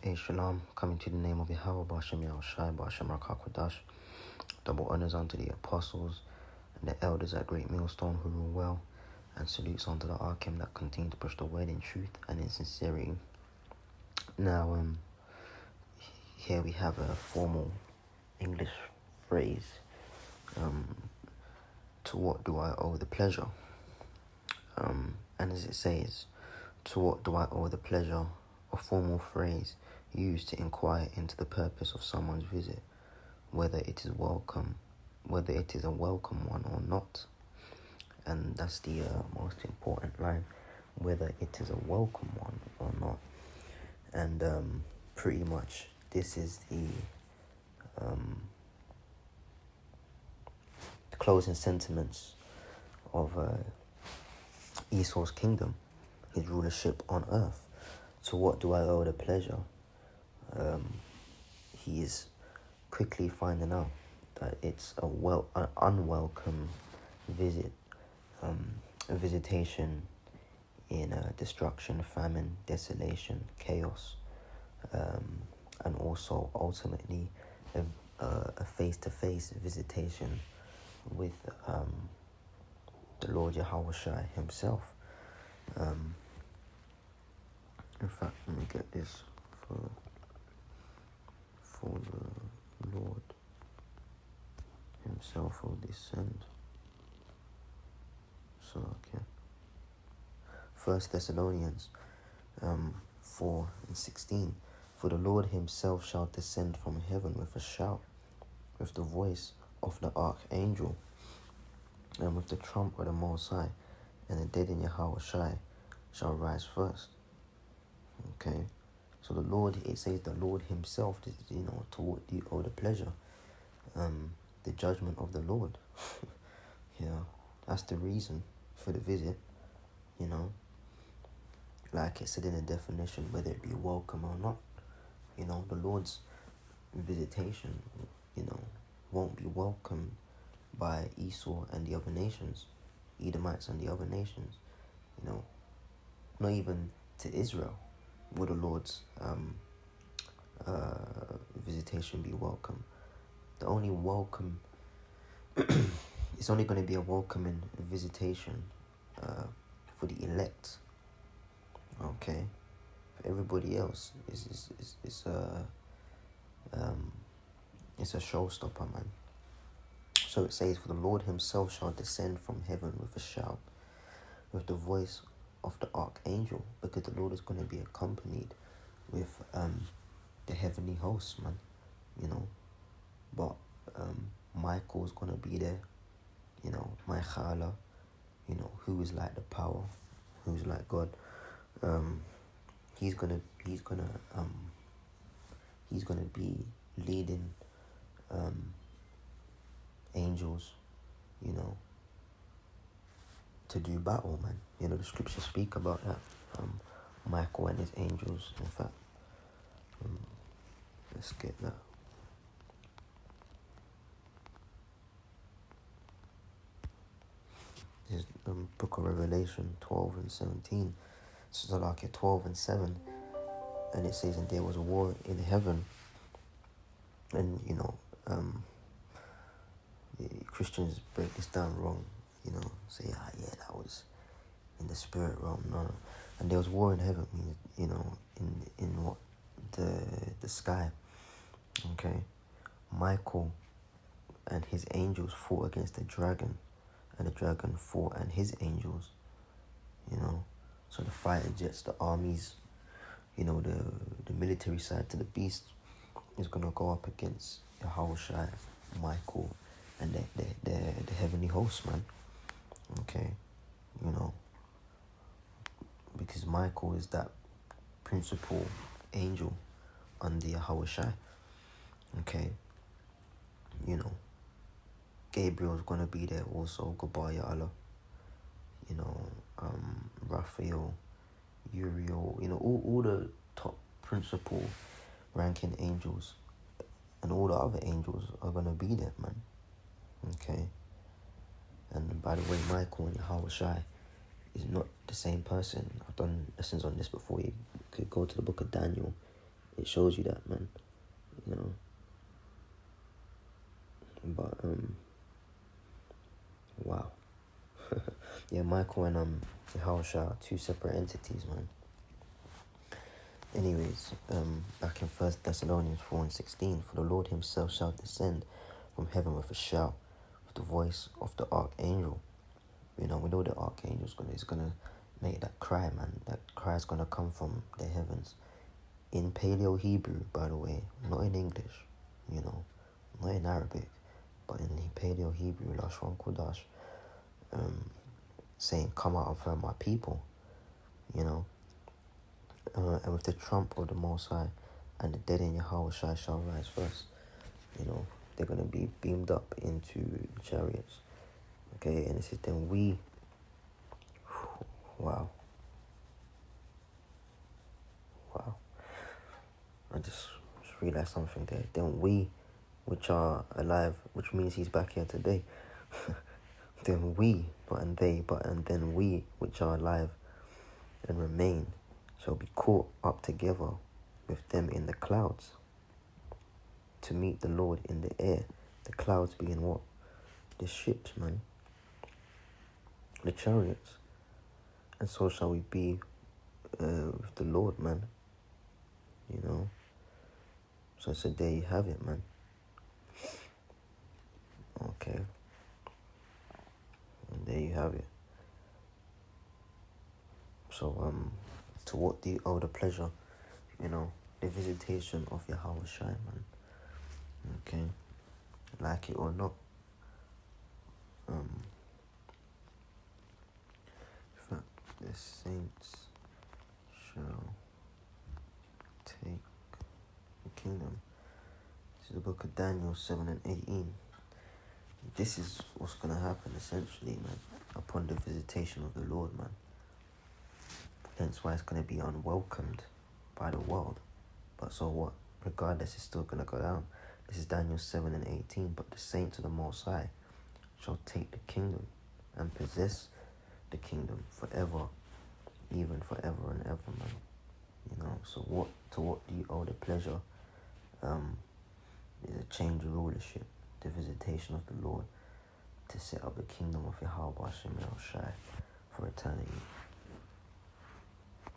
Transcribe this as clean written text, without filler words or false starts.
A Shalom, coming to the name of Yahawashi, Yahawashi, Ba'ashem Rakakwadash. Double honors unto the apostles and the elders at Great Millstone who rule well, and salutes unto the Arkim that continue to push the word in truth and in sincerity. Now, here we have a formal English phrase. To what do I owe the pleasure? And as it says, to what do I owe the pleasure? A formal phrase used to inquire into the purpose of someone's visit, whether it is a welcome one or not. And that's the most important line, whether it is a welcome one or not. And pretty much this is the closing sentiments of Esau's kingdom, his rulership on earth. To what do I owe the pleasure? He is quickly finding out that it's an unwelcome visit, a visitation in destruction, famine, desolation, chaos, and also ultimately a face-to-face visitation with the Lord Yahawashi himself. In fact, let me get this for the Lord himself will descend. So, okay. 1 Thessalonians 4:16. For the Lord himself shall descend from heaven with a shout, with the voice of the archangel, and with the trump of the Most High, and the dead in Yahawashi shall rise first. Okay, so the Lord, it says the Lord himself, to what do you owe the pleasure? The judgment of the Lord. That's the reason for the visit, like it said in the definition, whether it be welcome or not. The Lord's visitation, won't be welcomed by Esau and the other nations, Edomites and the other nations, not even to Israel would the Lord's visitation be welcome. The only welcome, it's only going to be a welcoming visitation for the elect. Okay, for everybody else, it's a showstopper, man. So it says, for the Lord himself shall descend from heaven with a shout, with the voice of the archangel, because the Lord is going to be accompanied with the heavenly hosts, man. But Michael's going to be there, Michaela, who is like the power, who's like God. He's gonna be leading angels, to do battle, man. The scriptures speak about that. Michael and his angels. In fact, let's get that. This is the book of Revelation 12 and 17. So like 12 and 7, and it says, and there was a war in heaven. And the Christians break this down wrong, say that was in the spirit realm. No. And there was war in heaven, in what the sky. Okay, Michael and his angels fought against the dragon, and the dragon fought and his angels. So the fighter jets, the armies, the military side to the beast is gonna go up against Yahawashi, Michael, and the heavenly host, man. Okay, because Michael is that principal angel under Yahawashi. Okay, Gabriel's gonna be there also, Gabaya Allah. Raphael, Uriel, all the top principal ranking angels and all the other angels are going to be there, man. Okay. And by the way, Michael and Yahawashi is not the same person. I've done lessons on this before. You could go to the book of Daniel it shows you that, man. You know. But wow. Yeah, Michael and Yahawashi are two separate entities, man. Anyways, back in 1 Thessalonians 4:16, for the Lord himself shall descend from heaven with a shout, with the voice of the archangel. You know, we know the archangel is gonna make that cry, man. That cry is gonna come from the heavens. In Paleo Hebrew, by the way, not in English, you know, not in Arabic, but in Paleo Hebrew, Lashon Kodash, saying, "Come out of her, my people," you know. And with the trump of the Most High, and the dead in Yahawashi shall rise first. You know, they're going to be beamed up into chariots. Okay, and it says, then we, wow. I just realized something there. Then we, which are alive, which means he's back here today. Then we, not and they, but and then we, which are alive and remain, shall be caught up together with them in the clouds to meet the Lord in the air. The clouds being what? The ships, man. The chariots. And so shall we be with the Lord, man. You know. So there you have it, man. Okay. And there you have it. So to what do you owe the pleasure? You know, the visitation of Yahawashi, man. Okay. Like it or not. In fact, the saints shall take the kingdom. This is the book of Daniel 7:18. This is what's going to happen essentially, man, upon the visitation of the Lord, man. Hence why it's going to be unwelcomed by the world. But so what? Regardless, it's still going to go down. This is Daniel 7:18. But the saints of the Most High shall take the kingdom and possess the kingdom forever, even forever and ever, man. You know, so what do you owe the pleasure? Is a change of rulership, the visitation of the Lord, to set up the kingdom of Yahawashi for eternity.